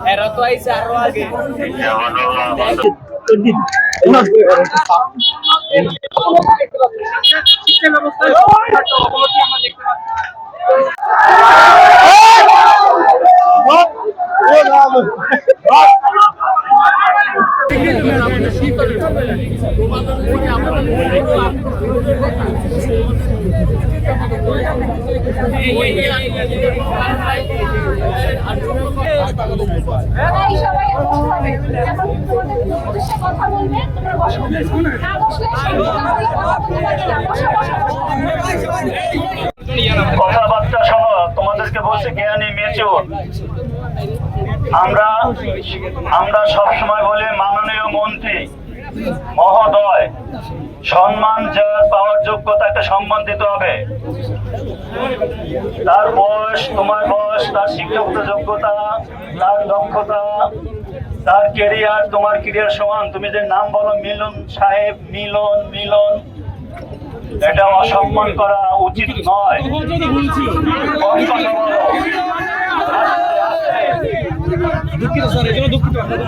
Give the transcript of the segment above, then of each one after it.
Era tu ahí se arrogue. কথাবার্তা শোনো, তোমাদেরকে বলছে জ্ঞানী মেচুর। আমরা সবসময় বলি মাননীয় মন্ত্রী মহোদয়, সম্মান যার পাওয়ার যোগ্যতাকে সম্মান দিতে হবে। তার বয়স, তোমার বয়স, তার শিক্ষাগত যোগ্যতা, তার দক্ষতা, তার কেরিয়ার তোমার কেরিয়ার সমান। তুমি যে নাম বলো মিলন সাহেব, মিলন মিলন, এটা অসম্মান করা উচিত নয়।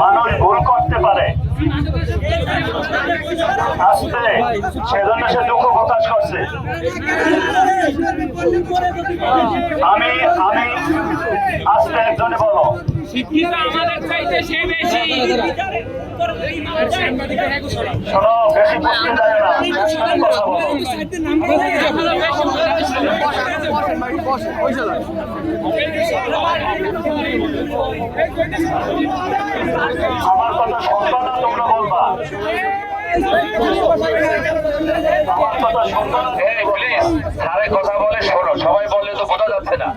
মানুষ ভুল করতে পারে, আসতে সেজন্য সে দুঃখ প্রকাশ করছে। আমি আসতে একজনে বলো শোনো, বেশি পক্ষে যায় না, কথা বলো। আমার কথা শুনবা না, তোমরা বলবা। আমার কথা শুনবা না, প্লিজ সারে কথা বলে শোনো। সবাই বললে তো বোঝা যাচ্ছে না।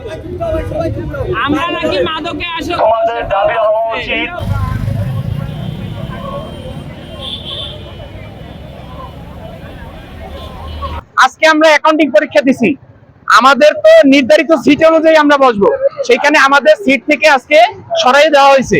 আমরা নাকি মাদকে আসো, তোমাদের দাবি হওয়া উচিত আজকে আমরা অ্যাকাউন্টিং পরীক্ষা দিছি, আমাদের তো নির্ধারিত সিট অনুযায়ী আমরা বসবো, সেখানে আমাদের সিট থেকে আজকে সরাই দেওয়া হয়েছে,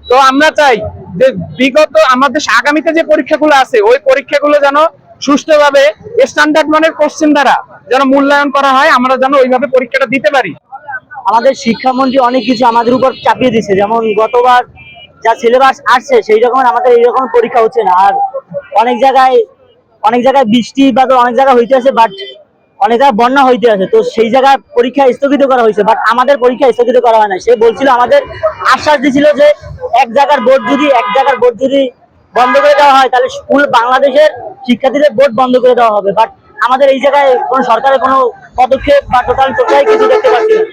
তো আমরা চাই যে বিগত আমাদের আগামীতে যে পরীক্ষাগুলো আছে ওই পরীক্ষাগুলো যেন সুষ্ঠুভাবে স্ট্যান্ডার্ড মানের কোশ্চেন দ্বারা যেন মূল্যায়ন করা হয়, আমরা যেন ওইভাবে পরীক্ষাটা দিতে পারি। আমাদের শিক্ষামন্ত্রী অনেক কিছু আমাদের উপর চাপিয়ে দিচ্ছে, যেমন গতবার যা সিলেবাস আসছে সেই রকম আমাদের এইরকম পরীক্ষা হচ্ছে না। আর অনেক জায়গায় বৃষ্টি বা অনেক জায়গায় হইতে আছে, বাট অনেক জায়গায় বন্যা হইতে আছে, তো সেই জায়গায় পরীক্ষা স্থগিত করা হয়েছে, বাট আমাদের পরীক্ষা স্থগিত করা হয় না। সে বলছিল, আমাদের আশ্বাস দিয়েছিল যে এক জায়গার বোর্ড যদি বন্ধ করে দেওয়া হয় তাহলে স্কুল বাংলাদেশের শিক্ষার্থীদের বোর্ড বন্ধ করে দেওয়া হবে, বাট আমাদের এই জায়গায় কোনো সরকারের কোনো পদক্ষেপ বা টোটাল কিছু দেখতে পাচ্ছি না।